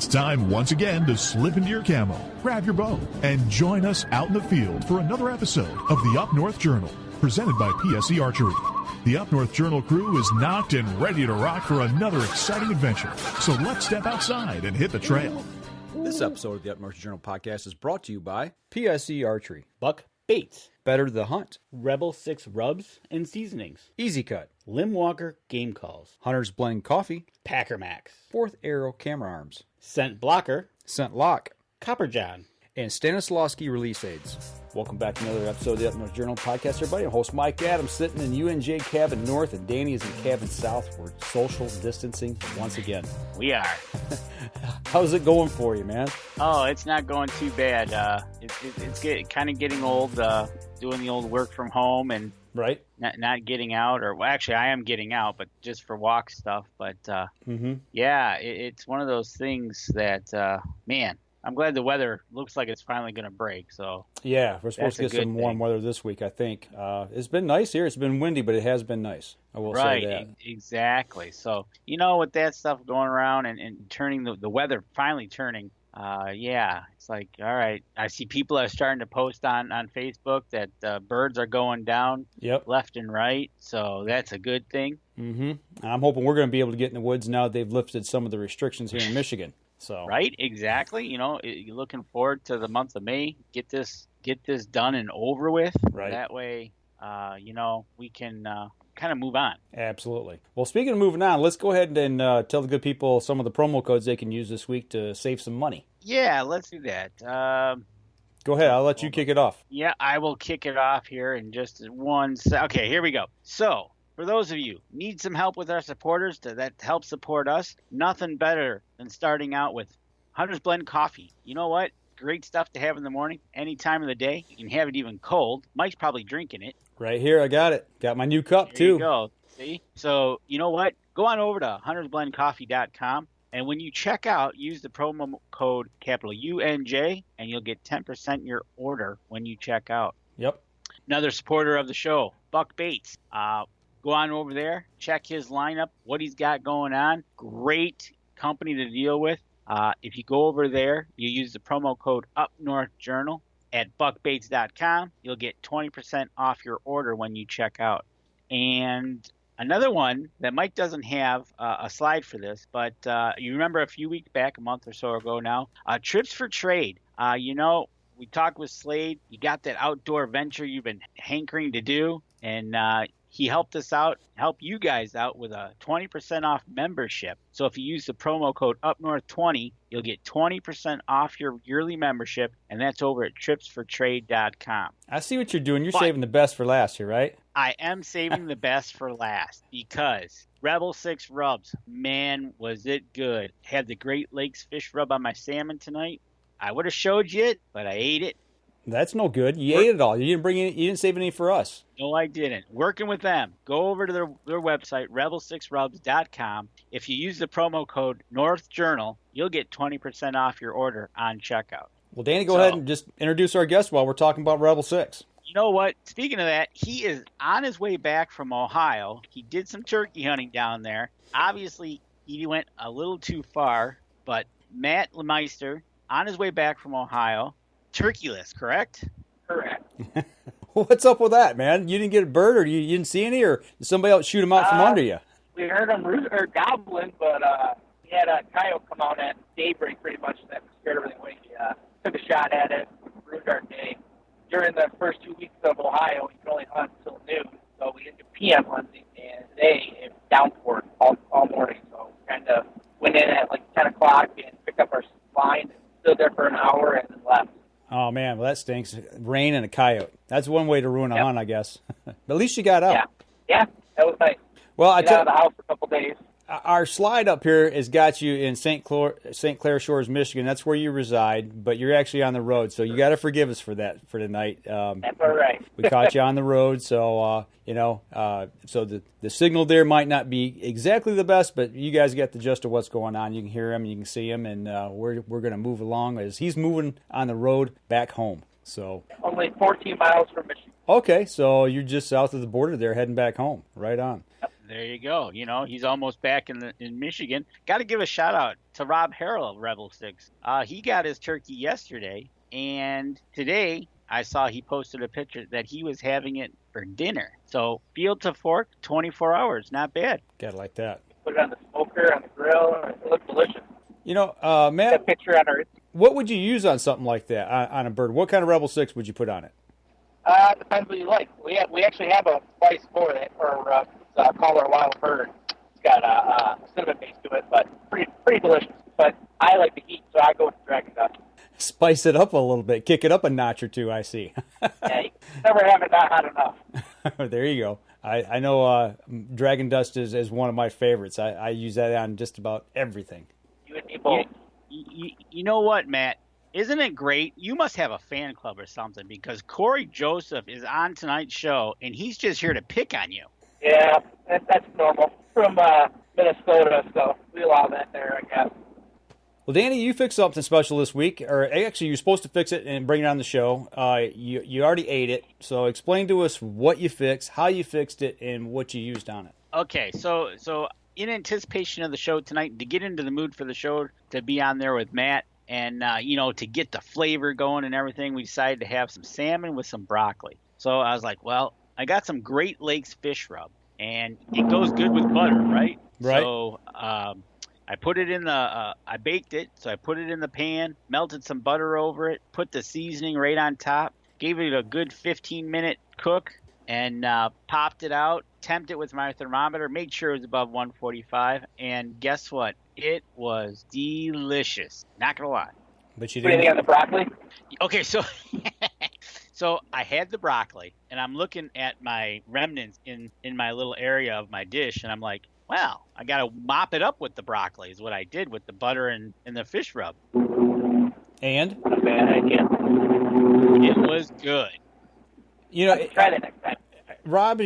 time once again to slip into your camo, grab your bow, and join us out in the field for another episode of the Up North Journal, presented by PSE Archery. The Up North Journal crew is knocked and ready to rock for another exciting adventure. So let's step outside and hit the trail. This episode of the Up North Journal podcast is brought to you by PSE Archery, Buck Baits, Better the Hunt, Rebel 6 Rubs and Seasonings, Easy Cut, Limb Walker Game Calls, Hunter's Blend Coffee, Packer Max, Fourth Arrow Camera Arms, Scent Blocker, Scent Lock, Copper John, and Stanislawski Release Aids. Welcome back to another episode of the Up North Journal podcast, everybody. I'm host Mike Adams, sitting in UNJ Cabin North, and Danny is in Cabin South. We're social distancing once again. We are. How's it going for you, man? Oh, it's not going too bad. It's kind of getting old, doing the old work from home and right, not getting out. Or well, actually, I am getting out, but just for walk stuff. But yeah, it's one of those things that, man, I'm glad the weather looks like it's finally going to break. So yeah, we're supposed to get some warm weather this week, I think. It's been nice here. It's been windy, but it has been nice. I will say that. Right, exactly. So, with that stuff going around and turning the weather finally turning, yeah, it's like, all right. I see people are starting to post on Facebook that birds are going down left and right. So that's a good thing. Mm-hmm. I'm hoping we're going to be able to get in the woods now that they've lifted some of the restrictions here in Michigan. So right, exactly. You're looking forward to the month of May. Get this done and over with. Right. That way, we can kind of move on. Absolutely. Well, speaking of moving on, let's go ahead and tell the good people some of the promo codes they can use this week to save some money. Yeah, let's do that. Go ahead. I'll let you kick it off. Yeah, I will kick it off here in just one second. Okay, here we go. So, for those of you need some help with our supporters that help support us, nothing better than starting out with Hunter's Blend Coffee. You know what? Great stuff to have in the morning, any time of the day. You can have it even cold. Mike's probably drinking it. Right here, I got it. Got my new cup, there too. You go. See? So, you know what? Go on over to huntersblendcoffee.com, and when you check out, use the promo code capital UNJ, and you'll get 10% your order when you check out. Yep. Another supporter of the show, Buck Baits. Go on over there, check his lineup, what he's got going on. Great company to deal with. If you go over there, you use the promo code UpNorthJournal at buckbaits.com. You'll get 20% off your order when you check out. And another one that Mike doesn't have a slide for this, but you remember a few weeks back, a month or so ago now, Trips for Trade. We talked with Slade. You got that outdoor venture you've been hankering to do, and he helped us out, help you guys out with a 20% off membership. So if you use the promo code UpNorth20, you'll get 20% off your yearly membership, and that's over at tripsfortrade.com. I see what you're doing. You're saving the best for last here, right? I am saving the best for last because Rebel 6 Rubs, man, was it good. Had the Great Lakes fish rub on my salmon tonight. I would have showed you it, but I ate it. That's no good. You ate it all. You didn't save any for us. No, I didn't. Working with them. Go over to their website, rebel6rubs.com. If you use the promo code NorthJournal, you'll get 20% off your order on checkout. Well, Danny, go ahead and just introduce our guest while we're talking about Rebel 6. You know what? Speaking of that, he is on his way back from Ohio. He did some turkey hunting down there. Obviously, he went a little too far, but Matt Lesmeister, on his way back from Ohio, turkeyless, correct? Correct. What's up with that, man? You didn't get a bird, or you didn't see any, or did somebody else shoot him out from under you? We heard him gobbling, but he had a coyote come out at daybreak pretty much that scared everything away. He took a shot at it, ruined our day. During the first 2 weeks of Ohio, you could only hunt until noon, so we didn't do PM hunting, and today it downpoured all morning, so kind of went in at like 10 o'clock and picked up our line and stood there for an hour and then left. Oh, man, well, that stinks. Rain and a coyote. That's one way to ruin a hunt, I guess. But at least you got out. Yeah, that was nice. Well, Get out of the house for a couple days. Our slide up here has got you in St. Clair Shores, Michigan. That's where you reside, but you're actually on the road, so you got to forgive us for that for tonight. That's all right. We caught you on the road, so so the signal there might not be exactly the best, but you guys get the gist of what's going on. You can hear him, you can see him, and we're going to move along as he's moving on the road back home. So only 14 miles from Michigan. Okay, so you're just south of the border there, heading back home. Right on. Yep. There you go. You know, he's almost back in Michigan. Got to give a shout out to Rob Harrell of Rebel Six. He got his turkey yesterday, and today I saw he posted a picture that he was having it for dinner. So field to fork, 24 hours, not bad. Gotta like that. Put it on the smoker, on the grill. It looks delicious. You know, Matt, That picture on our. what would you use on something like that on a bird? What kind of Rebel Six would you put on it? Depends what you like. We actually have a spice for it, or it's called our wild bird. It's got a cinnamon base to it, but pretty delicious. But I like the heat, so I go with the Dragon Dust. Spice it up a little bit, kick it up a notch or two. I see. Yeah, you never have it not hot enough. There you go. I know Dragon Dust is one of my favorites. I use that on just about everything. You and me both. You know what, Matt? Isn't it great? You must have a fan club or something, because Corey Joseph is on tonight's show, and he's just here to pick on you. Yeah, that's normal. From Minnesota, so we allow that there, I guess. Well, Danny, you fixed something special this week, or actually, you're supposed to fix it and bring it on the show. You already ate it, so explain to us what you fixed, how you fixed it, and what you used on it. Okay, so in anticipation of the show tonight, to get into the mood for the show, to be on there with Matt, and to get the flavor going and everything, we decided to have some salmon with some broccoli. So I was like, well, I got some Great Lakes fish rub, and it goes good with butter, right? Right. So I put it in I baked it, so I put it in the pan, melted some butter over it, put the seasoning right on top, gave it a good 15-minute cook, and popped it out, temped it with my thermometer, made sure it was above 145, and guess what? It was delicious. Not going to lie. But you Put anything didn't. on the broccoli? Okay, so so I had the broccoli, and I'm looking at my remnants in my little area of my dish, and I'm like, wow, I got to mop it up with the broccoli is what I did with the butter and the fish rub. And? Not a bad idea. It was good. You know, Try that next time. Rob,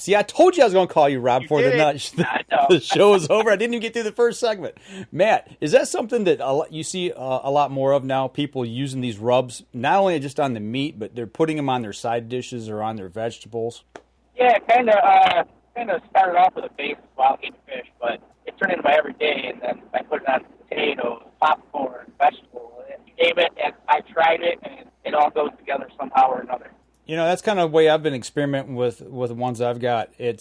see, I told you I was going to call you Rob before did. the I know. the show is over. I didn't even get through the first segment. Matt, is that something that you see a lot more of now, people using these rubs, not only just on the meat, but they're putting them on their side dishes or on their vegetables? Yeah, kind of started off with a base of wild game fish, but it turned into my everyday, and then I put it on potatoes, popcorn, vegetables, you name it, and I tried it, and it all goes together somehow or another. You know, that's kind of the way I've been experimenting with the ones I've got. It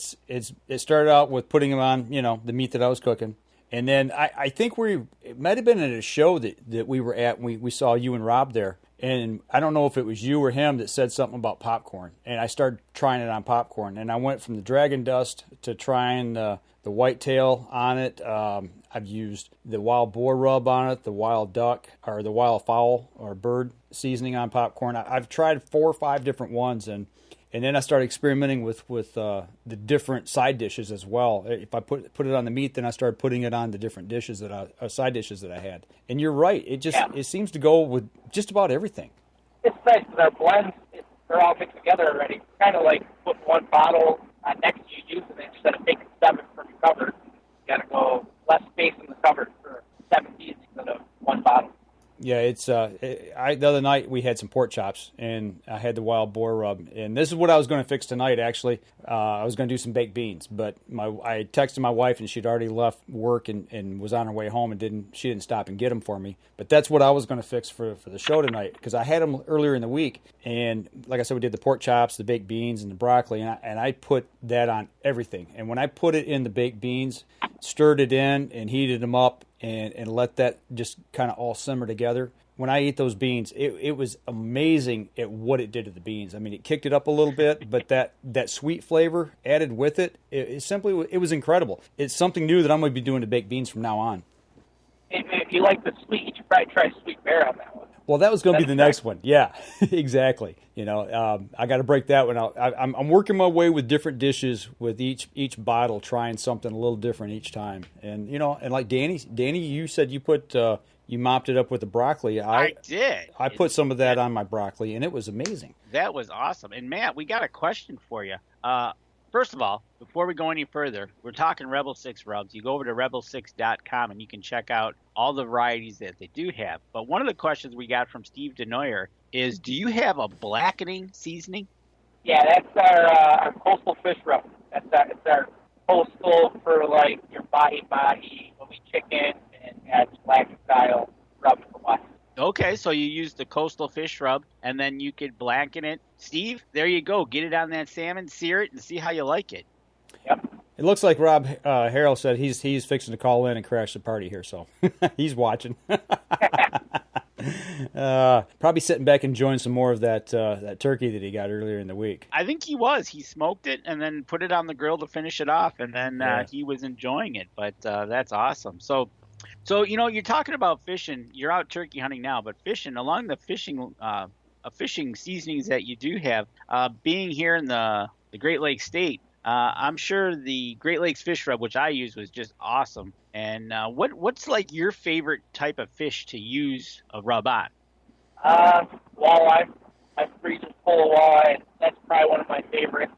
started out with putting them on, the meat that I was cooking. And then I think it might have been at a show that we were at, and we saw you and Rob there. And I don't know if it was you or him that said something about popcorn. And I started trying it on popcorn. And I went from the Dragon Dust to trying the whitetail on it. I've used the wild boar rub on it, the wild duck, or the wild fowl or bird seasoning on popcorn. I've tried 4 or 5 different ones, and then I started experimenting with the different side dishes as well. If I put it on the meat, then I started putting it on the different dishes side dishes that I had. And you're right, it seems to go with just about everything. It's nice because our blends, they're all mixed together already. Kind of like putting one bottle next to you using it instead of taking 7 from your cupboard. You got to go less space in the cupboard for 7 pieces instead of one bottle. Yeah, it's the other night we had some pork chops, and I had the wild boar rub, and this is what I was going to fix tonight. Actually, I was going to do some baked beans, but I texted my wife, and she'd already left work and was on her way home, and she didn't stop and get them for me. But that's what I was going to fix for the show tonight, because I had them earlier in the week, and like I said, we did the pork chops, the baked beans, and the broccoli, and I put that on everything. And when I put it in the baked beans, stirred it in and heated them up, and let that just kind of all simmer together. When I ate those beans, it was amazing at what it did to the beans. I mean, it kicked it up a little bit, but that sweet flavor added with it, it was incredible. It's something new that I'm going to be doing to baked beans from now on. If you like the sweet, you should probably try sweet bear on that one. Well, that was going to be the next one. Yeah, exactly. I got to break that one out. I'm working my way with different dishes with each bottle, trying something a little different each time. And and like Danny, you said you mopped it up with the broccoli. I did. I put some of that on my broccoli, and it was amazing. That was awesome. And Matt, we got a question for you. First of all, before we go any further, we're talking Rebel 6 rubs. You go over to rebel6.com and you can check out all the varieties that they do have. But one of the questions we got from Steve DeNoyer is, do you have a blackening seasoning? Yeah, that's our coastal fish rub. It's our Coastal for like your mahi, will be chicken, and that's black style rub from us. Okay, so you use the coastal fish rub, and then you could blacken it. Steve, there you go. Get it on that salmon, sear it, and see how you like it. Yep. It looks like Rob Harrell said he's fixing to call in and crash the party here, so he's watching. Probably sitting back enjoying some more of that turkey that he got earlier in the week. I think he was. He smoked it and then put it on the grill to finish it off, and then he was enjoying it. But that's awesome. So you're talking about fishing. You're out turkey hunting now, but fishing along the fishing seasonings that you do have. Being here in the Great Lakes state, I'm sure the Great Lakes fish rub, which I use, was just awesome. And what's like your favorite type of fish to use a rub on? Walleye. I freeze and pull a walleye. That's probably one of my favorites.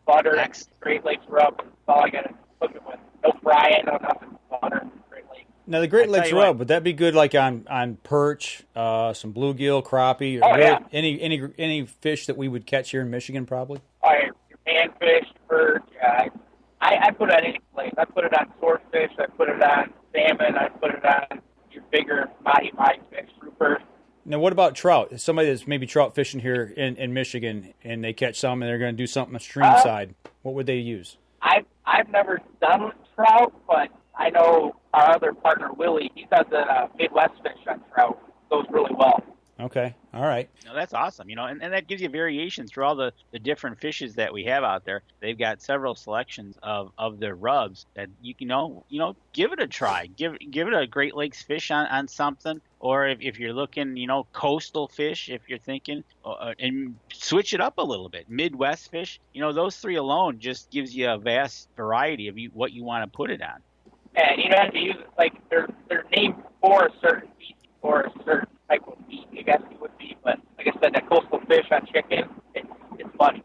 Butter, Great Lakes rub. That's all I got to cook it with. No frying, no nothing. Butter, Great Lakes. Now the Great Lakes rub, would that be good like on perch, some bluegill, crappie, or yeah. any fish that we would catch here in Michigan probably? Oh, your panfish, perch. I put it on any place. I put it on swordfish. I put it on salmon. I put it on your bigger mahi fish, grouper. Now, what about trout? Somebody that's maybe trout fishing here in Michigan, and they catch some, and they're going to do something on the stream side. What would they use? I've never done trout, but I know our other partner, Willie, he does a Midwest fish on trout. Goes really well. Okay. All right. No, that's awesome. And that gives you variations for all the different fishes that we have out there. They've got several selections of their rubs that you can, give it a try. Give it a Great Lakes fish on something. Or if you're looking, coastal fish, if you're thinking, and switch it up a little bit. Midwest fish, those three alone just gives you a vast variety of what you want to put it on. And you don't have to use it like they're named for a certain species or a certain type of meat, I guess it would be. But like I said, that coastal fish on chicken, it's funny.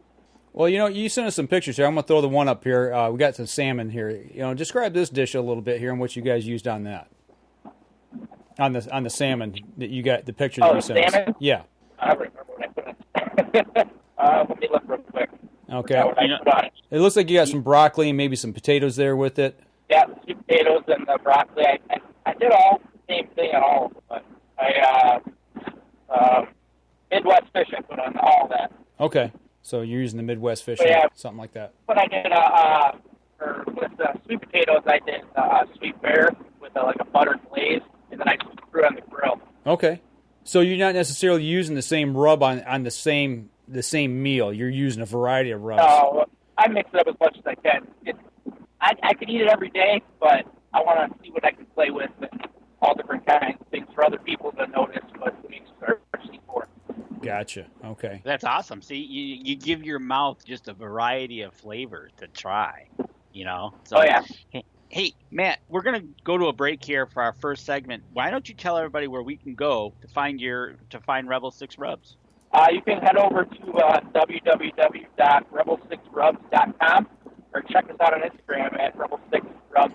Well, you sent us some pictures here. I'm going to throw the one up here. We got some salmon here. Describe this dish a little bit here and what you guys used on that. On the salmon that you got, the picture that you sent us. Salmon? Yeah. I don't remember what I put in. Let me look real quick. Okay. It looks like you got some broccoli and maybe some potatoes there with it. Yeah, the sweet potatoes and the broccoli. I did all the same thing on all of them, but Midwest fish I put on all of that. Okay. So you're using the Midwest fish, something like that. When I did with the sweet potatoes, I did sweet bear with a butter glaze, and then I just threw it on the grill. Okay. So you're not necessarily using the same rub on the same meal. You're using a variety of rubs. No, I mix it up as much as I can. I could eat it every day, but I want to see what I can play with and all different kinds of things for other people to notice what makes are actually for. Gotcha. Okay. That's awesome. See, you give your mouth just a variety of flavors to try, So, oh, yeah. Hey, Matt, we're going to go to a break here for our first segment. Why don't you tell everybody where we can go to find Rebel 6 Rubs? You can head over to www.rebel6rubs.com or check us out on Instagram at Rebel6Rubs.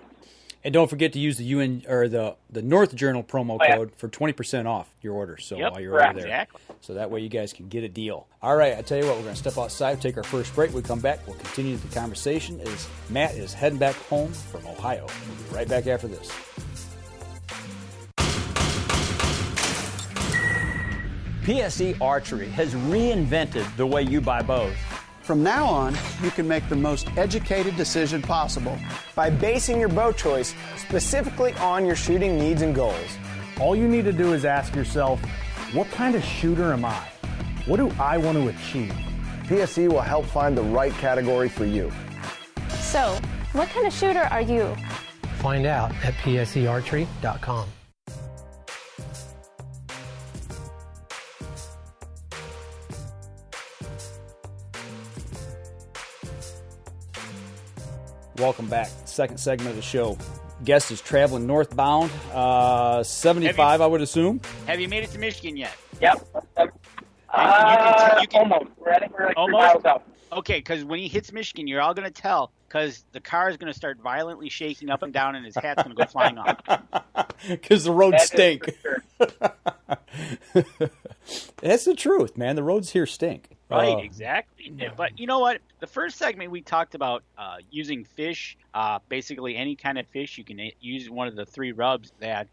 And don't forget to use the North Journal promo code for 20% off your order. So while you're over there, exactly. So that way you guys can get a deal. All right, I tell you what, we're going to step outside, take our first break. When we come back, we'll continue the conversation as Matt is heading back home from Ohio. We'll be right back after this. PSE Archery has reinvented the way you buy bows. From now on, you can make the most educated decision possible by basing your bow choice specifically on your shooting needs and goals. All you need to do is ask yourself, what kind of shooter am I? What do I want to achieve? PSE will help find the right category for you. So, what kind of shooter are you? Find out at psearchery.com. Welcome back. Second segment of the show. Guest is traveling northbound, 75, I would assume. Have you made it to Michigan yet? Yep. Almost. We're like 3 miles out. Okay, because when he hits Michigan, you're all going to tell because the car is going to start violently shaking up and down and his hat's going to go flying off. Because the roads stink. Sure. That's the truth, man. The roads here stink. Right, exactly. But you know what? The first segment we talked about using fish, basically any kind of fish. You can use one of the 3 rubs that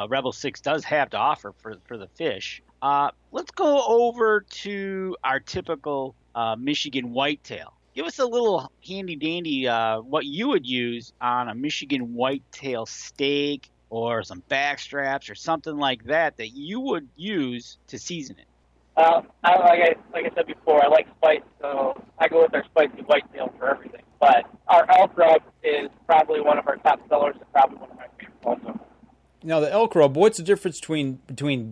Rebel 6 does have to offer for the fish. Let's go over to our typical Michigan whitetail. Give us a little handy-dandy what you would use on a Michigan whitetail steak or some back straps or something like that you would use to season it. Like I said before, I like spice, so I go with our spicy whitetail for everything. But our elk rub is probably one of our top sellers and probably one of my favorites also. Now, the elk rub, what's the difference between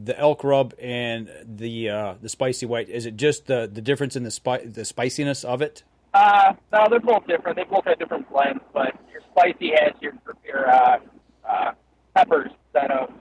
the elk rub and the spicy white? Is it just the difference in the spiciness of it? No, they're both different. They both have different blends, but your spicy has your peppers instead of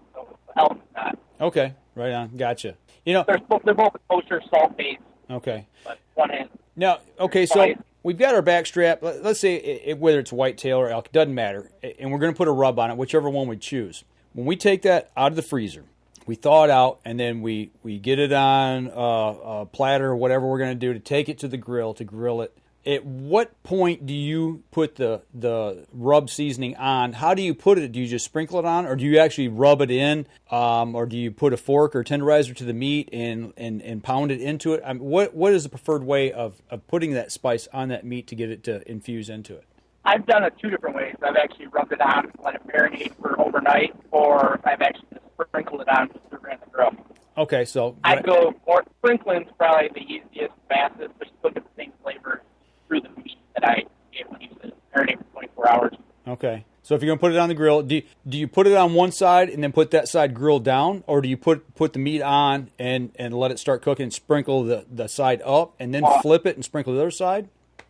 elk not. Okay, right on. Gotcha. You know, they're both kosher salt based. Okay. But one is now, okay, so we've got our back strap. Let's say whether it's whitetail or elk, doesn't matter, and we're going to put a rub on it, whichever one we choose. When we take that out of the freezer, we thaw it out, and then we get it on a platter or whatever we're going to do to take it to the grill to grill it. At what point do you put the rub seasoning on? How do you put it? Do you just sprinkle it on, or do you actually rub it in, or do you put a fork or tenderizer to the meat and pound it into it? I mean, what is the preferred way of putting that spice on that meat to get it to infuse into it? I've done it 2 different ways. I've actually rubbed it on and let it marinate for overnight, or I've actually just sprinkled it on just to in the grill. Okay, so I'd go more sprinkling's probably the easiest, fastest, but still get the same flavor through the meat that I get when you marinate for 24 hours. Okay. So if you're going to put it on the grill, do you put it on one side and then put that side grilled down, or do you put the meat on and let it start cooking and sprinkle the side up and then flip it and sprinkle the other side?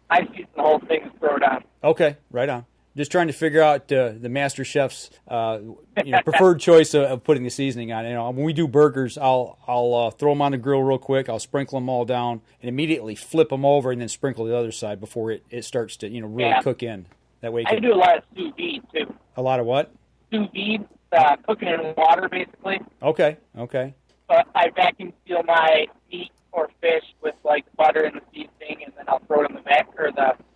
I season the whole thing and throw it on. Okay, right on. Just trying to figure out the master chef's preferred choice of putting the seasoning on. When we do burgers, I'll throw them on the grill real quick. I'll sprinkle them all down and immediately flip them over and then sprinkle the other side before it starts to really cook in. That way, I do a lot of sous vide too. A lot of what? Sous vide, cooking in water basically. Okay. But I vacuum seal my meat or fish with like butter and the seasoning, and then I'll throw it in the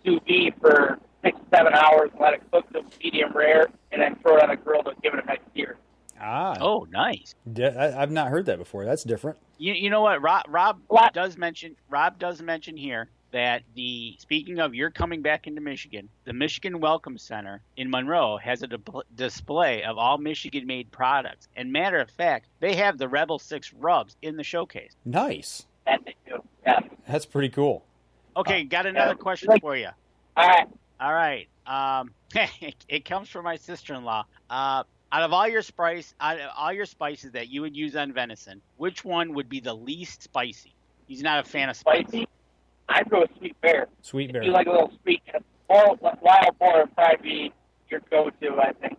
sous vide for 6 to 7 hours and let it cook to medium rare, and then throw it on a grill to give it a nice sear. Ah. Oh, nice. I've not heard that before. That's different. You know what? Rob does mention here that speaking of you're coming back into Michigan, the Michigan Welcome Center in Monroe has a display of all Michigan-made products. And matter of fact, they have the Rebel 6 rubs in the showcase. Nice. That they do. Yeah. That's pretty cool. Okay, got another question for you. All right. It comes from my sister-in-law. Out of all your spices that you would use on venison, which one would be the least spicy? He's not a fan of spicy. I'd go with Sweet Bear. Sweet Bear. If you like a little sweet, wild boar would probably be your go-to, I think.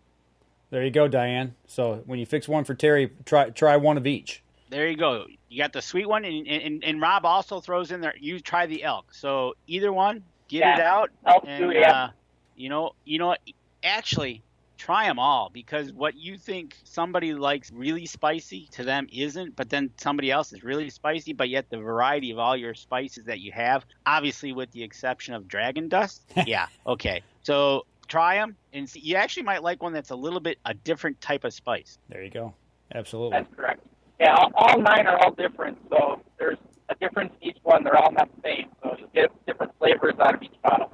There you go, Diane. So when you fix one for Terry, try one of each. There you go. You got the sweet one, and Rob also throws in there. You try the elk. So either one, get it out. Elk and, too, yeah. You know what? Actually, try them all, because what you think somebody likes really spicy to them isn't, but then somebody else is really spicy, but yet the variety of all your spices that you have, obviously with the exception of dragon dust. Yeah. Okay. So try them and see. You actually might like one that's a different type of spice. There you go. Absolutely. That's correct. Yeah, all 9 are all different, so there's a difference in each one. They're all not the same, so you'll get different flavors out of each bottle.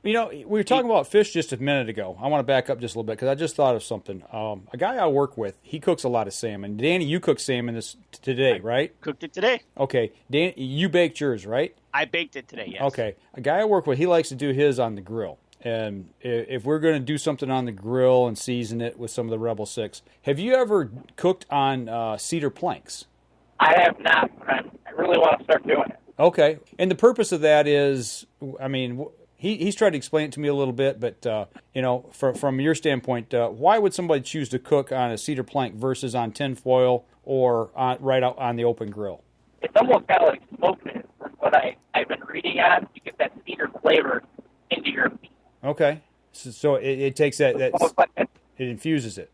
We were talking about fish just a minute ago. I want to back up just a little bit because I just thought of something. A guy I work with, he cooks a lot of salmon. Danny, you cooked salmon today, right? Cooked it today. Okay. Danny, you baked yours, right? I baked it today, yes. Okay. A guy I work with, he likes to do his on the grill. And if we're going to do something on the grill and season it with some of the Rebel 6, have you ever cooked on cedar planks? I have not, but I really want to start doing it. Okay. And the purpose of that is, he's tried to explain it to me a little bit, but, from your standpoint, why would somebody choose to cook on a cedar plank versus on tin foil or right out on the open grill? It's almost kind of like smoking it. From what I've been reading on, you get that cedar flavor into your meat. Okay. So it takes that it infuses it.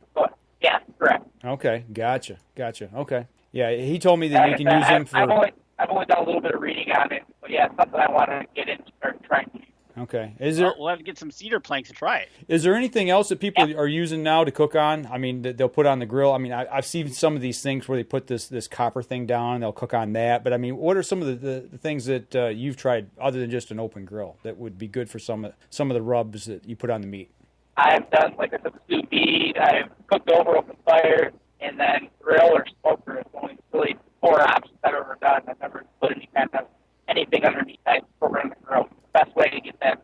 Yeah, correct. Okay, gotcha. Okay. Yeah, he told me that you can use them for... I've only done a little bit of reading on it, but yeah, it's something I want to get into or try to use. Okay. Is there? We'll have to get some cedar planks to try it. Is there anything else that people are using now to cook on? I mean, that they'll put on the grill. I mean, I've seen some of these things where they put this copper thing down and they'll cook on that. But I mean, what are some of the things that you've tried other than just an open grill that would be good for some of the rubs that you put on the meat? I've done, like I said, the sous vide. I've cooked over open fire, and then grill or smoker. It's only really 4 options I've ever done. I've never put any kind of anything underneath that over on the grill. The best way to get that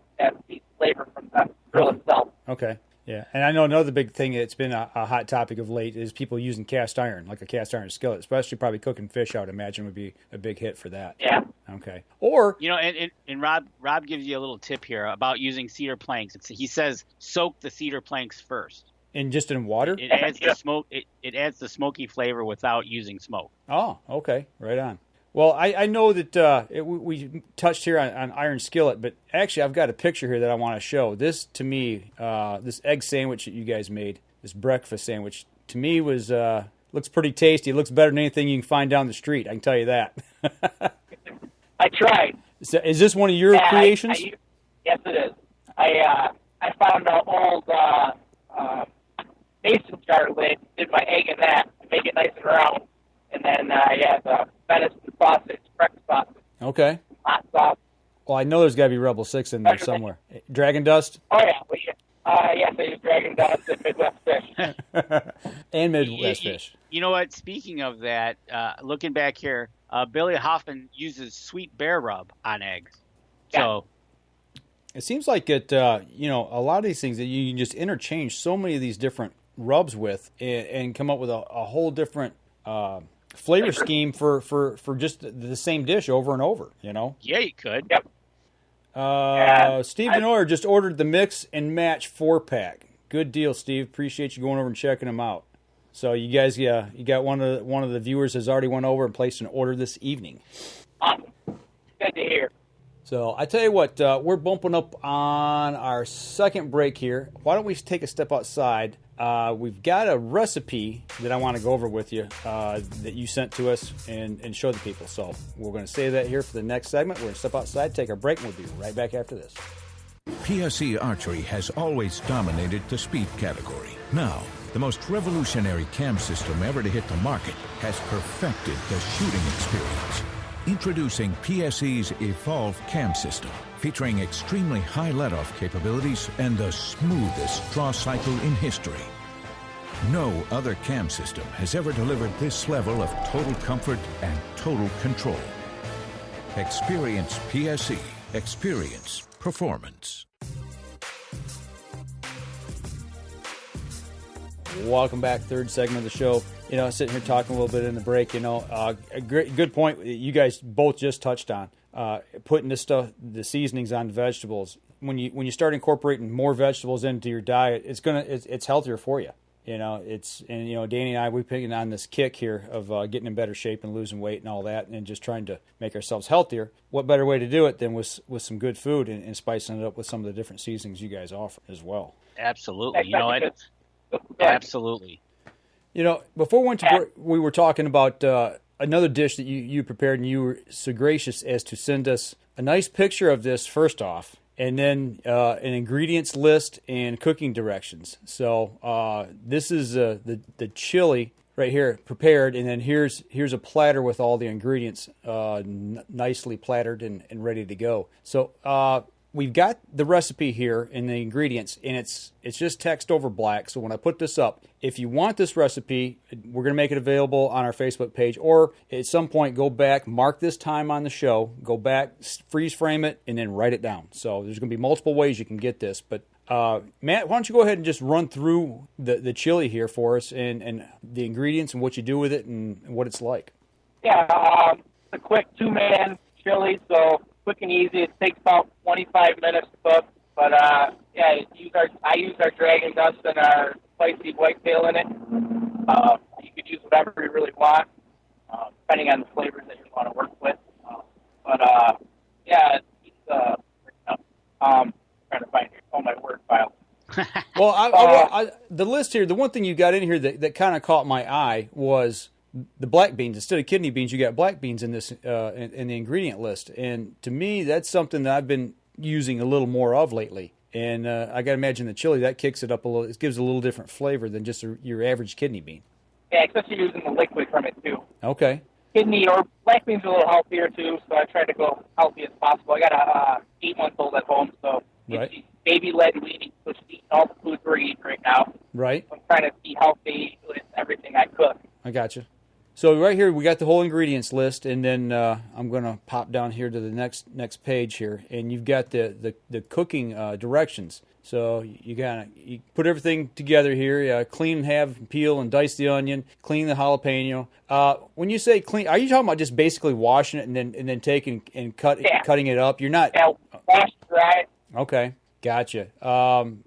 flavor from the grill itself. Okay. Yeah, and I know another big thing that's been a hot topic of late is people using cast iron, like a cast iron skillet, especially probably cooking fish. I would imagine would be a big hit for that. Yeah. Okay. Or and Rob gives you a little tip here about using cedar planks. He says soak the cedar planks first. And just in water? It adds the smoke. It adds the smoky flavor without using smoke. Oh, okay, right on. Well, I know that we touched here on iron skillet, but actually I've got a picture here that I want to show. This, to me, this egg sandwich that you guys made, this breakfast sandwich, to me was looks pretty tasty. It looks better than anything you can find down the street, I can tell you that. I tried. Is this one of your creations? Yes, it is. I found an old mason jar lid, did my egg in that, to make it nice and round, and then I had the venison sausage, breakfast sausage. Okay. Hot sauce. Well, I know there's got to be Rebel 6 in there somewhere. Dragon Dust? Oh, yeah. Yes, I use Dragon Dust and Midwest Fish. And Midwest Fish. You know what? Speaking of that, looking back here, Billy Hoffman uses sweet bear rub on eggs. Yeah. So it seems like a lot of these things that you can just interchange so many of these different rubs with and come up with a whole different flavor scheme for just the same dish over and over, Yeah, you could. Yep. Steve Denoyer just ordered the Mix and Match 4-pack. Good deal, Steve. Appreciate you going over and checking them out. So you guys, you got one of the viewers has already went over and placed an order this evening. Awesome. Good to hear. So I tell you what, we're bumping up on our second break here. Why don't we take a step outside? We've got a recipe that I want to go over with you that you sent to us and show the people. So we're going to save that here for the next segment. We're going to step outside, take a break, and we'll be right back after this. PSE Archery has always dominated the speed category. Now, the most revolutionary cam system ever to hit the market has perfected the shooting experience. Introducing PSE's Evolve Cam System, featuring extremely high let-off capabilities and the smoothest draw cycle in history. No other cam system has ever delivered this level of total comfort and total control. Experience PSE. Experience performance. Welcome back, third segment of the show. Sitting here talking a little bit in the break, a good point you guys both just touched on, putting this stuff, the seasonings on vegetables. When you start incorporating more vegetables into your diet, it's healthier for you. Danny and I, we've been on this kick here of getting in better shape and losing weight and all that, and just trying to make ourselves healthier. What better way to do it than with some good food and spicing it up with some of the different seasonings you guys offer as well? Absolutely. Absolutely. Before we went to break, we were talking about another dish that you prepared, and you were so gracious as to send us a nice picture of this first off, and then an ingredients list and cooking directions. So this is the chili right here prepared, and then here's a platter with all the ingredients nicely plattered and ready to go. So we've got the recipe here and the ingredients, and it's just text over black. So when I put this up, if you want this recipe, we're going to make it available on our Facebook page, or at some point go back, mark this time on the show, go back, freeze frame it, and then write it down. So there's going to be multiple ways you can get this. But Matt, why don't you go ahead and just run through the chili here for us and the ingredients and what you do with it and what it's like. Yeah, a quick 2-man chili, so quick and easy. It takes about 25 minutes to cook, but I use our Dragon Dust and our spicy whitetail in it. You could use whatever you really want, depending on the flavors that you want to work with. Trying to find my word file. Well, the list here, the one thing you got in here that kind of caught my eye was the black beans instead of kidney beans. You got black beans in this in the ingredient list, and to me, that's something that I've been using a little more of lately. And I got to imagine the chili that kicks it up a little. It gives a little different flavor than just your average kidney bean. Yeah, especially using the liquid from it too. Okay. Kidney or black beans are a little healthier too, so I try to go healthy as possible. I got a 8-month-old at home, so she's baby-led weaning, so she's eating all the foods we're eating right now. Right. I'm trying to be healthy with everything I cook. I got you. So right here we got the whole ingredients list, and then I'm going to pop down here to the next page here, and you've got the cooking directions. So you put everything together here. Clean and halve, peel and dice the onion. Clean the jalapeno. When you say clean, are you talking about just basically washing it and then taking and cutting it up? You're not. Yeah, wash, dry it. Okay, gotcha.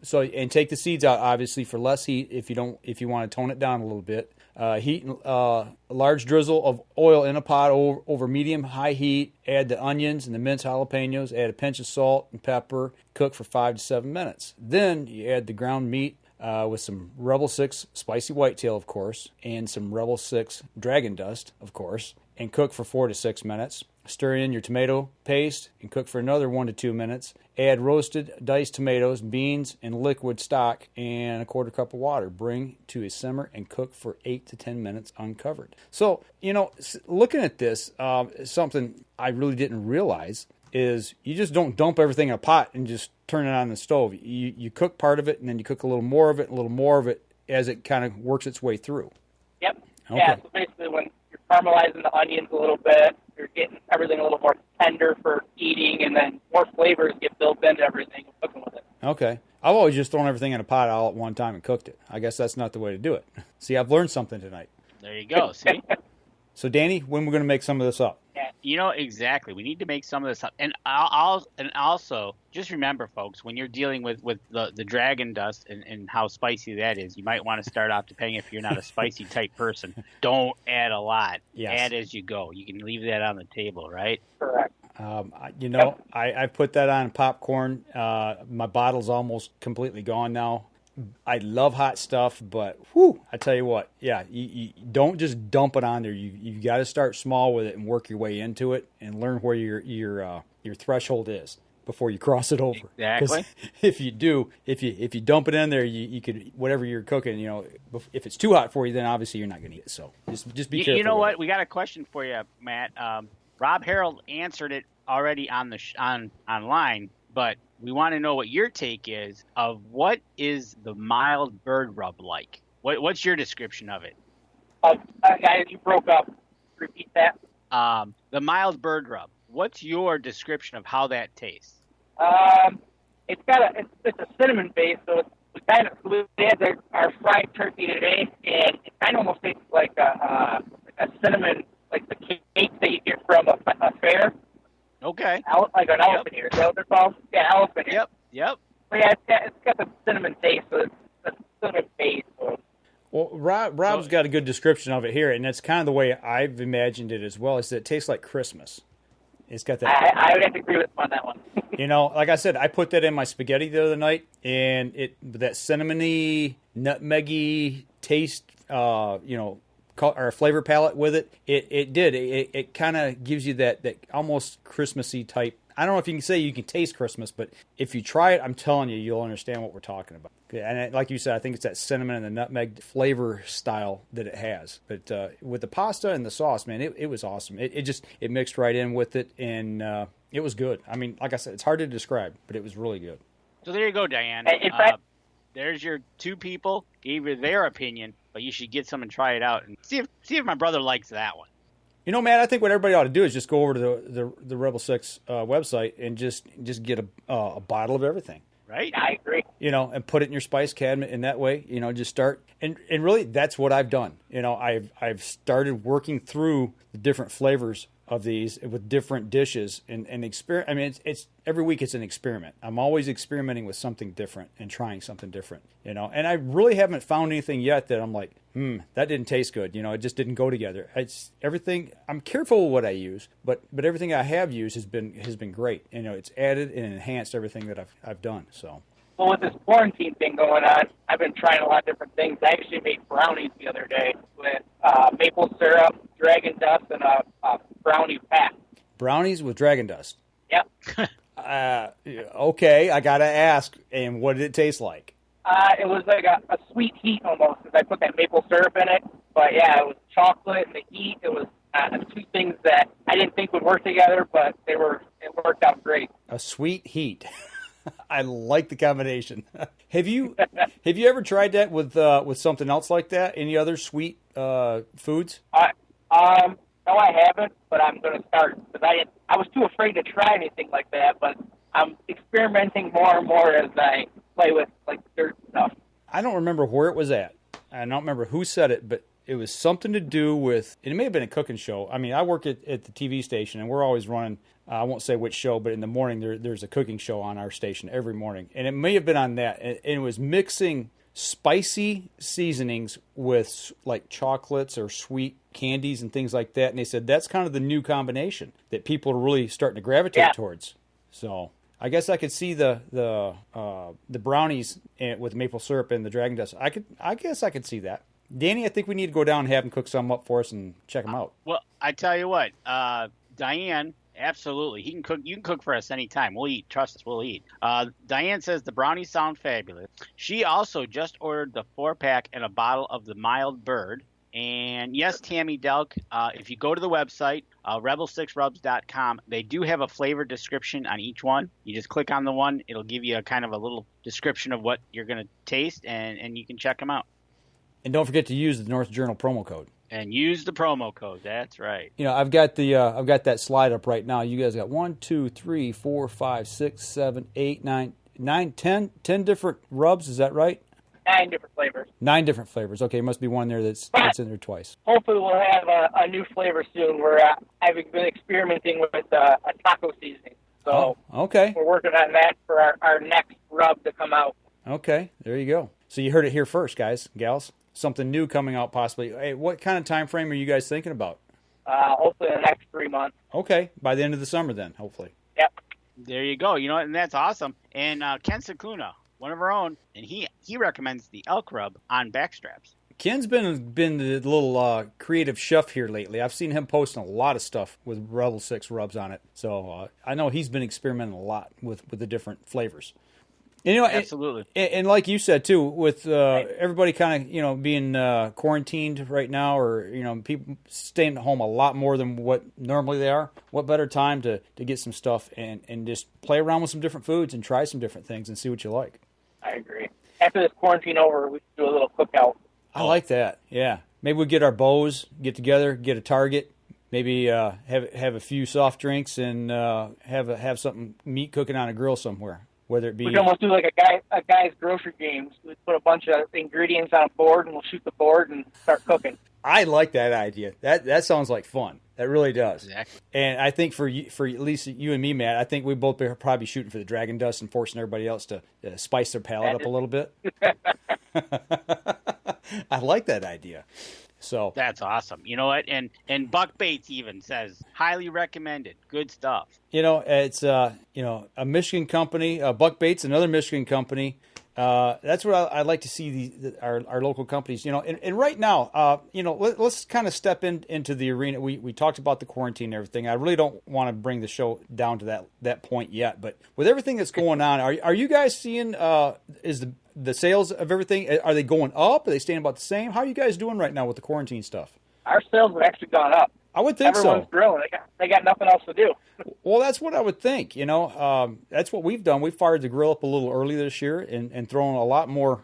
So and take the seeds out obviously for less heat if you want to tone it down a little bit. Heat a large drizzle of oil in a pot over medium-high heat. Add the onions and the minced jalapenos. Add a pinch of salt and pepper. Cook for 5 to 7 minutes. Then you add the ground meat with some Rebel 6 spicy whitetail, of course, and some Rebel 6 dragon dust, of course, and cook for 4 to 6 minutes. Stir in your tomato paste and cook for another 1 to 2 minutes. Add roasted diced tomatoes, beans, and liquid stock, and a 1/4 cup of water. Bring to a simmer and cook for 8 to 10 minutes uncovered. So, looking at this, something I really didn't realize is you just don't dump everything in a pot and just turn it on the stove. You cook part of it, and then you cook a little more of it, as it kind of works its way through. Yep. Okay. Yeah, so basically when you're caramelizing the onions a little bit, you're getting everything a little more tender for eating, and then more flavors get built into everything and cooking with it. Okay. I've always just thrown everything in a pot all at one time and cooked it. I guess that's not the way to do it. See, I've learned something tonight. There you go. See? So, Danny, when we're going to make some of this up? Yeah, exactly. We need to make some of this up. And also, just remember, folks, when you're dealing with the dragon dust and how spicy that is, you might want to start off, depending if you're not a spicy type person. Don't add a lot. Yes. Add as you go. You can leave that on the table, right? Correct. I put that on popcorn. My bottle's almost completely gone now. I love hot stuff, but I tell you what, you don't just dump it on there. You got to start small with it and work your way into it and learn where your threshold is before you cross it over. Exactly. If you dump it in there, you could, whatever you're cooking, if it's too hot for you, then obviously you're not going to eat it. So just be careful. You know what? We got a question for you, Matt. Rob Harold answered it already on online, but we want to know what your take is of what is the mild bird rub like. What's your description of it? Guys, you broke up. Repeat that. The mild bird rub. What's your description of how that tastes? It's a cinnamon base, so it's kind of we had our fried turkey today, and it kind of almost tastes like a cinnamon, like the cake that you get from a fair. Okay. Like an elephant ear. Is that what they're called? Yeah, elephant ear. Yep. But yeah, it's got the cinnamon taste, so it's a cinnamon base. So. Well, Rob's got a good description of it here, and that's kind of the way I've imagined it as well, is that it tastes like Christmas. It's got that. I would have to agree with him on that one. Like I said, I put that in my spaghetti the other night, and that cinnamony, nutmeggy taste, or flavor palette with it. It kind of gives you that almost Christmassy type. I don't know if you can say you can taste Christmas, but if you try it, I'm telling you, you'll understand what we're talking about. And like you said, I think it's that cinnamon and the nutmeg flavor style that it has. But with the pasta and the sauce, man, it was awesome. It mixed right in with it, and it was good. I mean, like I said, it's hard to describe, but it was really good. So there you go, Diane. There's your two people gave you their opinion, but you should get some and try it out and see if my brother likes that one. Matt, I think what everybody ought to do is just go over to the Rebel 6 website and just get a bottle of everything. Right? I agree. And put it in your spice cabinet in that way, just start. And really, that's what I've done. I've started working through the different flavors of these with different dishes and experiment. I mean, it's every week it's an experiment. I'm always experimenting with something different and trying something different, and I really haven't found anything yet that I'm like, that didn't taste good. It just didn't go together. It's everything. I'm careful with what I use, but everything I have used has been great. It's added and enhanced everything that I've done. So Well, with this quarantine thing going on, I've been trying a lot of different things. I actually made brownies the other day with maple syrup, dragon dust, and a brownie pat. Brownies with dragon dust. Yep. Okay, I got to ask, and what did it taste like? It was like a sweet heat almost, because I put that maple syrup in it. But, yeah, it was chocolate and the heat. It was two things that I didn't think would work together, but it worked out great. A sweet heat. I like the combination. Have you ever tried that with something else like that? Any other sweet foods? No, I haven't, but I'm going to start, because I was too afraid to try anything like that, but I'm experimenting more and more as I play with like dirt stuff. I don't remember where it was at. I don't remember who said it, but it was something to do with, it may have been a cooking show. I mean, I work at the TV station, and we're always running, I won't say which show, but in the morning there's a cooking show on our station every morning. And it may have been on that. And it was mixing spicy seasonings with like chocolates or sweet candies and things like that. And they said that's kind of the new combination that people are really starting to gravitate towards. So I guess I could see the brownies with maple syrup and the dragon dust. I guess I could see that. Danny, I think we need to go down and have him cook some up for us and check them out. Well, I tell you what, Diane, absolutely. You can cook for us anytime. We'll eat. Trust us, we'll eat. Diane says the brownies sound fabulous. She also just ordered the 4-pack and a bottle of the Mild Bird. And yes, Tammy Delk, if you go to the website, rebel6rubs.com, they do have a flavor description on each one. You just click on the one. It'll give you a kind of a little description of what you're going to taste, and you can check them out. And don't forget to use the North Journal promo code. And use the promo code. That's right. You know, I've got that slide up right now. You guys got 1, 2, 3, 4, 5, 6, 7, 8, 9, 10 different rubs. Is that right? 9 different flavors. 9 different flavors. Okay, must be one there that's in there twice. Hopefully we'll have a new flavor soon. I've been experimenting with a taco seasoning. So okay. We're working on that for our next rub to come out. Okay, there you go. So you heard it here first, guys, gals. Something new coming out possibly. Hey, what kind of time frame are you guys thinking about? Hopefully the next 3 months. Okay, by the end of the summer then, hopefully. Yep. There you go. You know, and that's awesome. And Ken Sakuna, one of our own, and he recommends the elk rub on backstraps. Ken's been the little creative chef here lately. I've seen him posting a lot of stuff with Rebel 6 rubs on it. So I know he's been experimenting a lot with the different flavors. And, you know, absolutely. And like you said too, with everybody kind of being quarantined right now, or people staying at home a lot more than what normally they are. What better time to get some stuff and just play around with some different foods and try some different things and see what you like. I agree. After this quarantine over, we can do a little cookout. I like that. Yeah, maybe we get our bows, get together, get a target. Maybe have a few soft drinks and have something meat cooking on a grill somewhere. Whether it be, we can almost do like a guy's grocery games. We put a bunch of ingredients on a board, and we'll shoot the board and start cooking. I like that idea. That sounds like fun. That really does. Exactly. And I think for at least you and me, Matt, I think we both be probably shooting for the dragon dust and forcing everybody else to spice their palate up a little bit. I like that idea. So that's awesome. You know what? And Buck Bates even says highly recommended. Good stuff. It's a Michigan company. Buck Bates, another Michigan company. That's what I'd like to see our local companies. And right now, let's kind of step into the arena. We talked about the quarantine and everything. I really don't want to bring the show down to that point yet. But with everything that's going on, are you guys seeing is the sales of everything, are they going up? Are they staying about the same? How are you guys doing right now with the quarantine stuff? Our sales have actually gone up. I would think Everyone's grilling. They got nothing else to do. Well, that's what I would think. That's what we've done. We fired the grill up a little early this year and thrown a lot more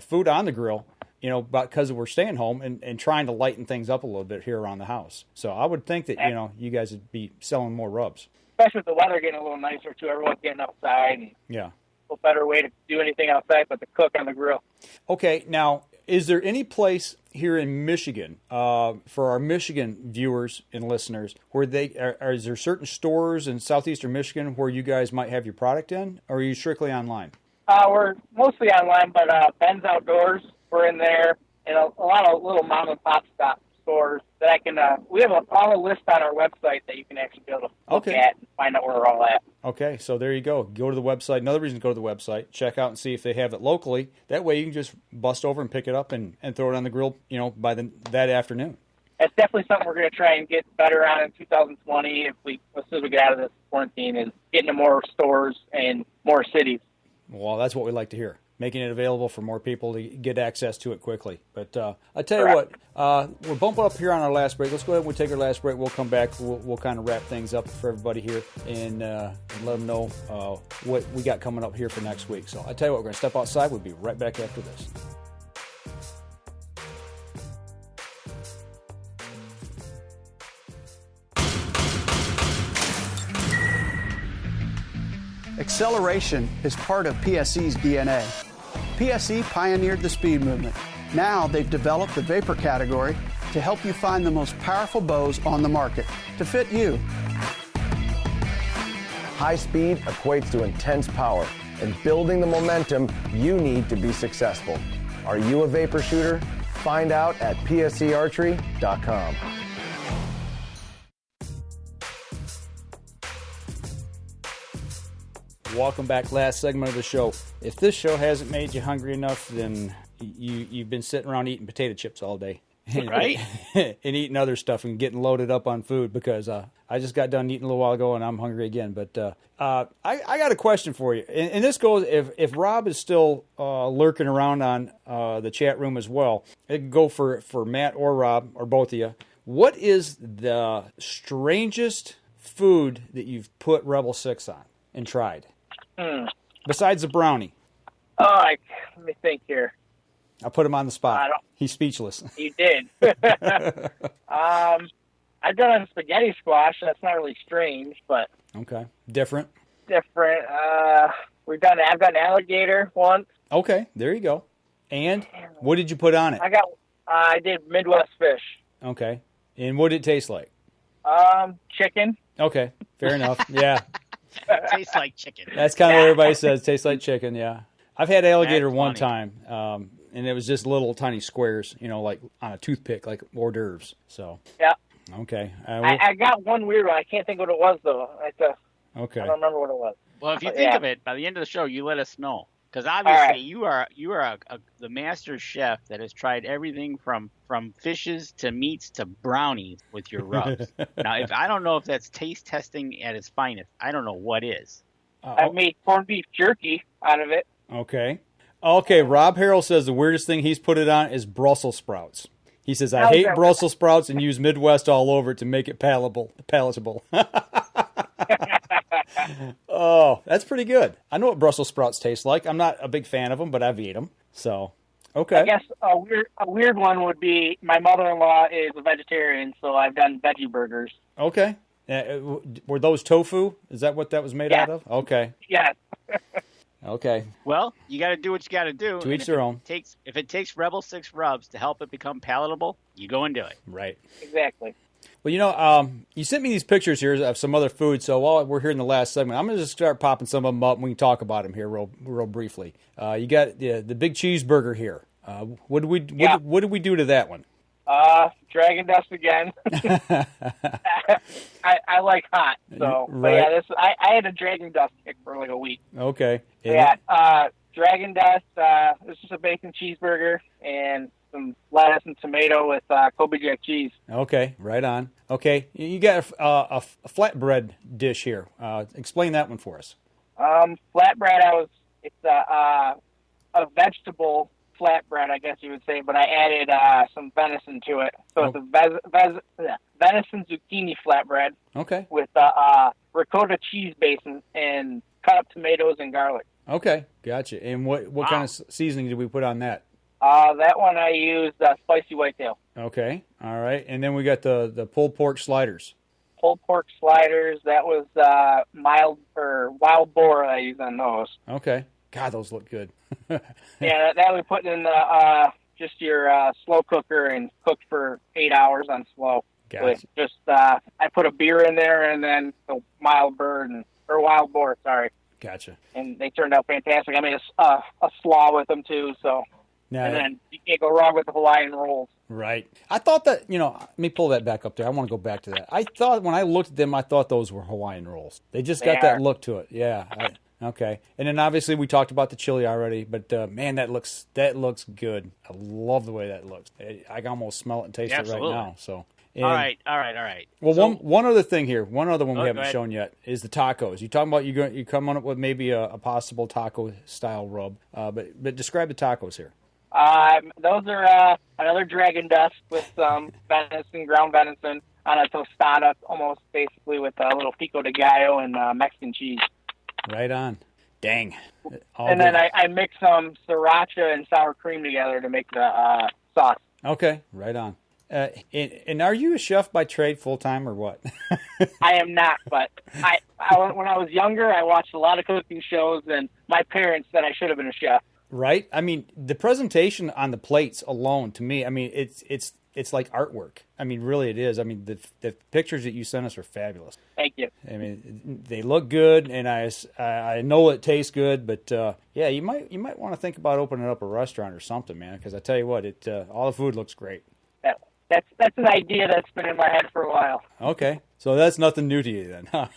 food on the grill, because we're staying home and trying to lighten things up a little bit here around the house. So I would think that, you guys would be selling more rubs. Especially with the weather getting a little nicer, too. Everyone's getting outside. And yeah. A better way to do anything outside but to cook on the grill. Okay, now, is there any place here in Michigan, for our Michigan viewers and listeners, where is there certain stores in southeastern Michigan where you guys might have your product in, or are you strictly online? We're mostly online, but Ben's Outdoors, we're in there, and a lot of little mom and pop stores that I can. We have all a list on our website that you can actually be able to look at and find out where we're all at. Okay, so there you go. Go to the website. Another reason to go to the website. Check out and see if they have it locally. That way you can just bust over and pick it up and throw it on the grill, by that afternoon. That's definitely something we're going to try and get better on in 2020 as soon as we get out of this quarantine, is getting to more stores and more cities. Well, that's what we like to hear. Making it available for more people to get access to it quickly. But I tell you what, we're bumping up here on our last break. Let's go ahead and we'll take our last break. We'll come back. We'll kind of wrap things up for everybody here and let them know what we got coming up here for next week. So I tell you what, we're going to step outside. We'll be right back after this. Acceleration is part of PSE's DNA. PSE pioneered the speed movement. Now they've developed the vapor category to help you find the most powerful bows on the market to fit you. High speed equates to intense power and building the momentum you need to be successful. Are you a vapor shooter? Find out at psearchery.com. Welcome back. Last segment of the show. If this show hasn't made you hungry enough, then you've been sitting around eating potato chips all day. Right? And eating other stuff and getting loaded up on food because I just got done eating a little while ago and I'm hungry again. But I got a question for you. And this goes, if Rob is still lurking around on the chat room as well, it can go for Matt or Rob or both of you. What is the strangest food that you've put Rebel 6 on and tried? Besides the brownie. Let me think here. I'll put him on the spot. He's speechless. You did. I've done a spaghetti squash. That's not really strange, but okay, different. I've done alligator once. Okay, there you go. And what did you put on it? I did Midwest fish. Okay, and what did it taste like? Chicken. Okay, fair enough. Yeah. Tastes like chicken. That's kind of what everybody says. Tastes like chicken, yeah. I've had alligator one time, and it was just little tiny squares, like on a toothpick, like hors d'oeuvres. So yeah. Okay. I got one weird one. I can't think what it was, though. Okay. I don't remember what it was. Well, if you think of it, by the end of the show, you let us know. Because obviously you are the master chef that has tried everything from fishes to meats to brownies with your rubs. Now, if I don't know if that's taste testing at its finest, I don't know what is. I made corned beef jerky out of it. Okay. Rob Harrell says the weirdest thing he's put it on is Brussels sprouts. He says, I hate Brussels sprouts and use Midwest all over it to make it palatable. Oh, that's pretty good. I know what Brussels sprouts taste like. I'm not a big fan of them, but I've eaten them. So, okay. I guess a weird one would be my mother-in-law is a vegetarian, so I've done veggie burgers. Okay. Were those tofu? Is that what that was made out of? Okay. Yes. Okay. Well, you got to do what you got to do. To each their own. If it takes Rebel 6 rubs to help it become palatable, you go and do it. Right. Exactly. Well, you sent me these pictures here of some other food, so while we're here in the last segment, I'm going to just start popping some of them up and we can talk about them here real briefly. You got the big cheeseburger here. What did we do to that one? Dragon dust again. I like hot, so right. But yeah, I had a dragon dust kick for like a week. Okay. Dragon dust. This is a bacon cheeseburger and some lettuce and tomato with Kobe Jack cheese. Okay, right on. Okay, you got a flatbread dish here. Explain that one for us. Flatbread. It's a vegetable flatbread, I guess you would say, but I added some venison to it. So it's a venison zucchini flatbread. Okay. With ricotta cheese base and cut up tomatoes and garlic. Okay, gotcha. And what kind of seasoning did we put on that? That one I used spicy whitetail. Okay, all right. And then we got the pulled pork sliders. Pulled pork sliders. That was wild boar I used on those. Okay. God, those look good. Yeah, that we put in just your slow cooker and cooked for 8 hours on slow. Gotcha. With I put a beer in there and then the wild boar. Sorry. Gotcha. And they turned out fantastic. I made a slaw with them too. So Now, and then you can't go wrong with the Hawaiian rolls. Right. I thought that, let me pull that back up there. I want to go back to that. I thought when I looked at them, I thought those were Hawaiian rolls. They just got that look to it. Yeah. Okay. And then obviously we talked about the chili already, but man, that looks good. I love the way that looks. I can almost smell it and taste it right now. So. And, all right. Well, so, one other thing here, one other one we haven't shown yet is the tacos. You talking about you come up with maybe a possible taco style rub, but describe the tacos here. Those are another dragon dust with some venison, ground venison on a tostada, almost basically with a little pico de gallo and Mexican cheese. Right on. Dang. And then I mix some sriracha and sour cream together to make the sauce. Okay, right on. And are you a chef by trade full time or what? I am not, but I when I was younger, I watched a lot of cooking shows, and my parents said I should have been a chef. Right? I mean, the presentation on the plates alone, to me, I mean, it's like artwork. I mean, really it is. I mean, the pictures that you sent us are fabulous. Thank you. I mean, they look good, and I know it tastes good, but yeah, you might want to think about opening up a restaurant or something, man, because I tell you what, all the food looks great. That's an idea that's been in my head for a while. Okay. So that's nothing new to you then, huh?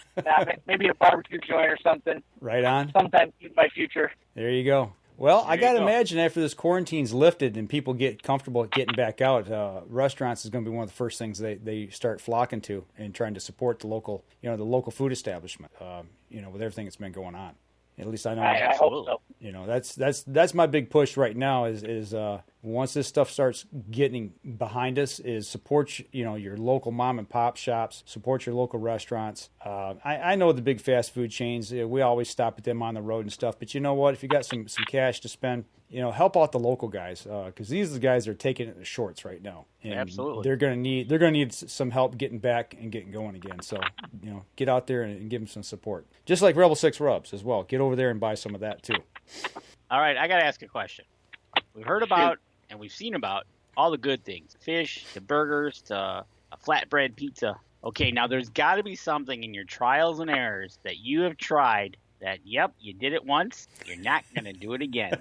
Maybe a barbecue joint or something. Right on. Sometime in my future. There you go. Well, I got to imagine after this quarantine's lifted and people get comfortable getting back out, restaurants is going to be one of the first things they start flocking to and trying to support the local food establishment, with everything that's been going on. At least I know. I hope so. That's my big push right now is once this stuff starts getting behind us, is support your local mom and pop shops, support your local restaurants. I know the big fast food chains. We always stop at them on the road and stuff. But you know what? If you got some cash to spend, help out the local guys because these are the guys that are taking it in the shorts right now. And absolutely, they're gonna need some help getting back and getting going again. So get out there and give them some support. Just like Rebel 6 Rubs as well. Get over there and buy some of that too. All right, I got to ask a question. We've heard about and we've seen about all the good things: fish, to burgers, to a flatbread pizza. Okay, now there's got to be something in your trials and errors that you have tried that, yep, you did it once, you're not going to do it again.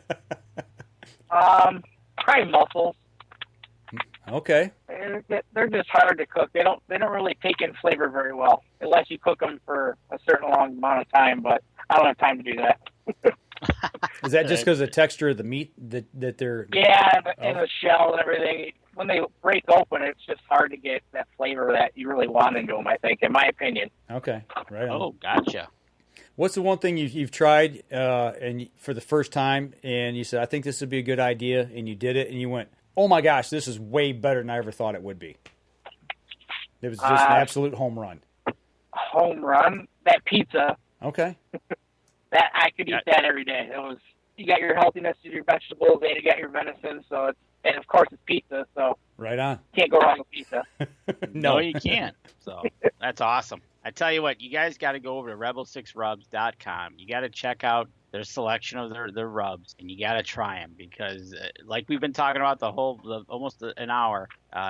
Probably mussels. Okay. They're just hard to cook. They don't really take in flavor very well unless you cook them for a certain long amount of time. But I don't have time to do that. Is that just because of the texture of the meat that they're? Yeah, and the shell and everything. When they break open, it's just hard to get that flavor that you really want into them, I think, in my opinion. Okay, right on. Oh, gotcha. What's the one thing you've tried and for the first time, and you said, I think this would be a good idea, and you did it, and you went, oh my gosh, this is way better than I ever thought it would be. It was just an absolute home run. Home run? That pizza. Okay. That I could eat that every day. You got your healthiness, your vegetables, and you got your venison, and of course it's pizza, so right on. Can't go wrong with pizza. No, you can't. So that's awesome. I tell you what, you guys got to go over to rebel6rubs.com. You got to check out their selection of their rubs, and you got to try them because, like we've been talking about almost an hour,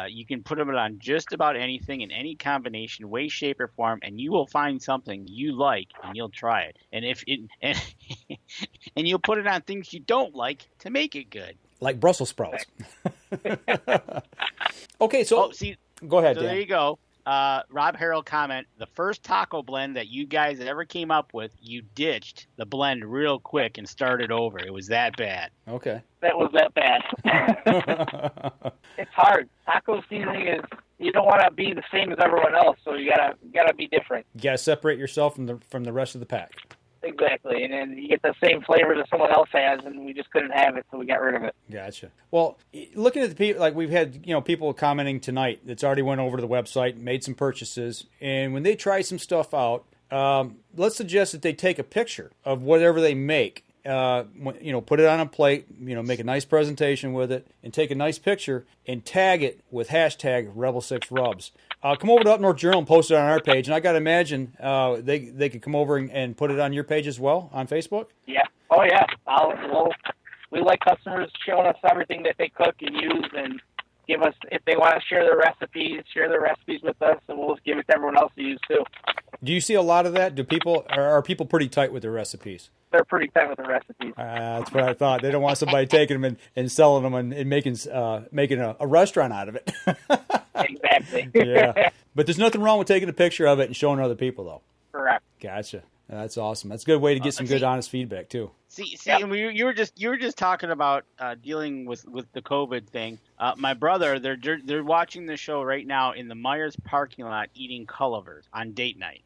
you can put them on just about anything in any combination, way, shape, or form, and you will find something you like, and you'll try it. And and you'll put it on things you don't like to make it good. Like Brussels sprouts. Okay, so go ahead, Dan. There you go. Rob Harrell comment, the first taco blend that you guys ever came up with, you ditched the blend real quick and started over. It was that bad. Okay. That was that bad. It's hard. Taco seasoning is, you don't want to be the same as everyone else, so you gotta be different. You gotta separate yourself from the rest of the pack. Exactly, and then you get the same flavor that someone else has, and we just couldn't have it, so we got rid of it. Gotcha. Well, looking at the people, like we've had, people commenting tonight that's already went over to the website, made some purchases, and when they try some stuff out, let's suggest that they take a picture of whatever they make. Put it on a plate, make a nice presentation with it, and take a nice picture and tag it with hashtag Rebel6Rubs. Come over to Up North Journal and post it on our page. And I got to imagine they could come over and put it on your page as well on Facebook? Yeah. Oh, yeah. We like customers showing us everything that they cook and use and give us, if they want to share their recipes with us, and we'll give it to everyone else to use too. Do you see a lot of that? Are people pretty tight with their recipes? They're pretty tight with the recipes. That's what I thought. They don't want somebody taking them and selling them and making a restaurant out of it. Exactly. Yeah. But there's nothing wrong with taking a picture of it and showing other people, though. Correct. Gotcha. That's awesome. That's a good way to get some good, honest feedback too. See, and you were just talking about dealing with the COVID thing. My brother, they're watching the show right now in the Myers parking lot eating Cullivers on date night.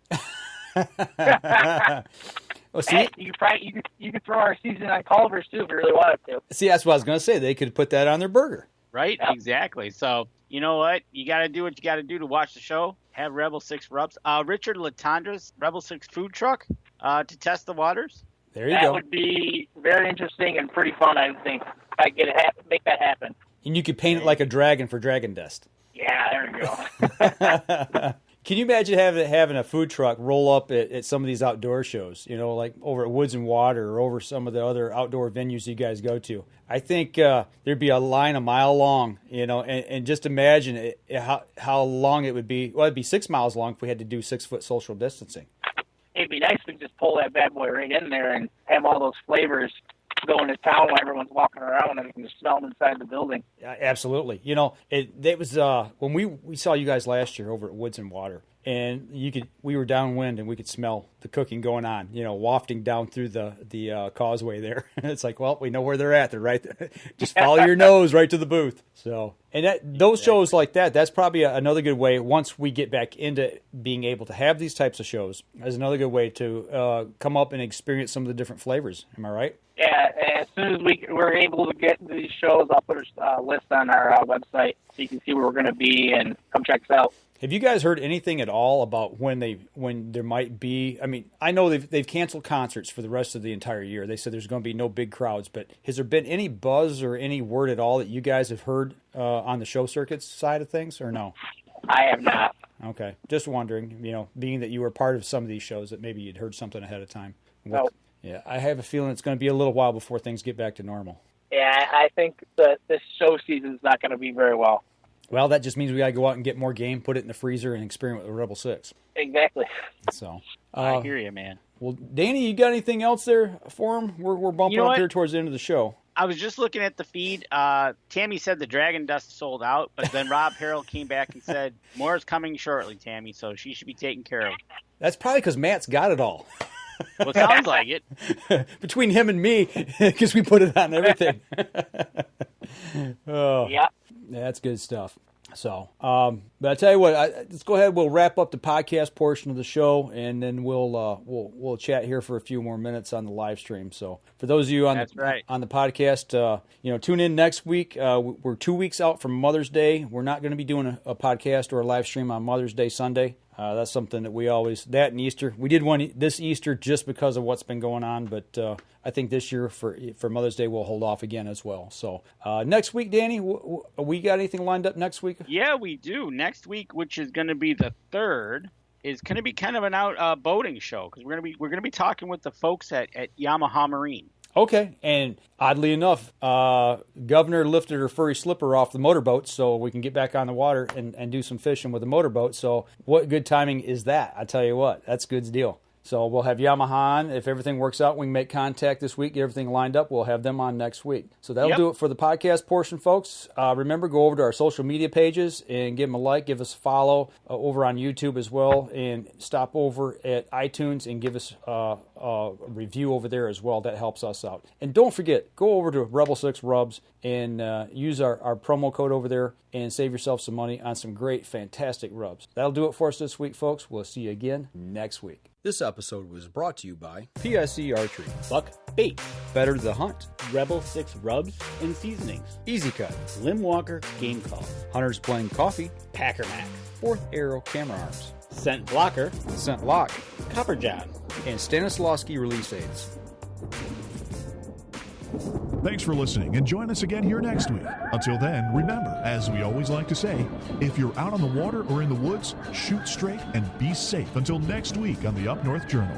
Well, see, hey, you could throw our seasoning on Cullivers too if you really wanted to. See, that's what I was going to say. They could put that on their burger. Right? Yep. Exactly. So, you know what? You got to do what you got to do to watch the show. Have Rebel 6 Rubs. Richard Latandra's Rebel 6 food truck to test the waters. There you go. That would be very interesting and pretty fun, I think. If I could make that happen. And you could paint it like a dragon for Dragon Dust. Yeah, there you go. Can you imagine having a food truck roll up at some of these outdoor shows, like over at Woods and Water or over some of the other outdoor venues you guys go to? I think there'd be a line a mile long, and just imagine how long it would be. Well, it'd be 6 miles long if we had to do 6 foot social distancing. It'd be nice if we could just pull that bad boy right in there and have all those flavors going to town while everyone's walking around and you can just smell them inside the building. Absolutely. It was when we saw you guys last year over at Woods and Water, and we were downwind and we could smell the cooking going on, wafting down through the causeway there. It's like, well, we know where they're at. They're right there. Just follow your nose right to the booth. So, and those shows like that's probably another good way, once we get back into being able to have these types of shows, is another good way to come up and experience some of the different flavors. Am I right? Yeah, as soon as we're able to get to these shows, I'll put a list on our website so you can see where we're going to be and come check us out. Have you guys heard anything at all about when there might be? I mean, I know they've canceled concerts for the rest of the entire year. They said there's going to be no big crowds, but has there been any buzz or any word at all that you guys have heard on the show circuits side of things, or no? I have not. Okay, just wondering. Being that you were part of some of these shows, that maybe you'd heard something ahead of time. No. Yeah, I have a feeling it's going to be a little while before things get back to normal. Yeah, I think that this show season's not going to be very well. Well, that just means we got to go out and get more game, put it in the freezer, and experiment with Rebel 6. Exactly. So I hear you, man. Well, Danny, you got anything else there for him? We're bumping up here towards the end of the show. I was just looking at the feed. Tammy said the Dragon Dust sold out, but then Rob Harrell came back and said, more is coming shortly, Tammy, so she should be taken care of. That's probably because Matt's got it all. Well, it sounds like it. Between him and me, because we put it on everything. Oh, yeah. That's good stuff. So, but I tell you what, let's go ahead. We'll wrap up the podcast portion of the show, and then we'll chat here for a few more minutes on the live stream. So, for those of you on the podcast, tune in next week. We're 2 weeks out from Mother's Day. We're not going to be doing a podcast or a live stream on Mother's Day Sunday. That's something that that and Easter. We did one this Easter just because of what's been going on, but I think this year for Mother's Day we'll hold off again as well. So next week, Danny, we got anything lined up next week? Yeah, we do. Next week, which is going to be the 3rd, is going to be kind of an out boating show because we're going to be talking with the folks at Yamaha Marine. Okay, and oddly enough, Governor lifted her furry slipper off the motorboat so we can get back on the water and do some fishing with the motorboat. So what good timing is that? I tell you what, that's a good deal. So we'll have Yamaha on. If everything works out, we can make contact this week, get everything lined up. We'll have them on next week. So that'll do it for the podcast portion, folks. Remember, go over to our social media pages and give them a like, give us a follow over on YouTube as well, and stop over at iTunes and give us a review over there as well. That helps us out. And don't forget, go over to Rebel 6 Rubs and use our promo code over there and save yourself some money on some great, fantastic rubs. That'll do it for us this week, folks. We'll see you again next week. This episode was brought to you by PSE Archery, Buck Bait, Better the Hunt, Rebel 6 Rubs and Seasonings, Easy Cut, Lim Walker Game Calls, Hunter's Plain Coffee, Packer Max, Fourth Arrow Camera Arms, Scent Blocker, Scent Lock, Copper John, and Stanislavski Release Aids. Thanks for listening, and join us again here next week. Until then, remember, as we always like to say, if you're out on the water or in the woods, shoot straight and be safe until next week on the Up North Journal.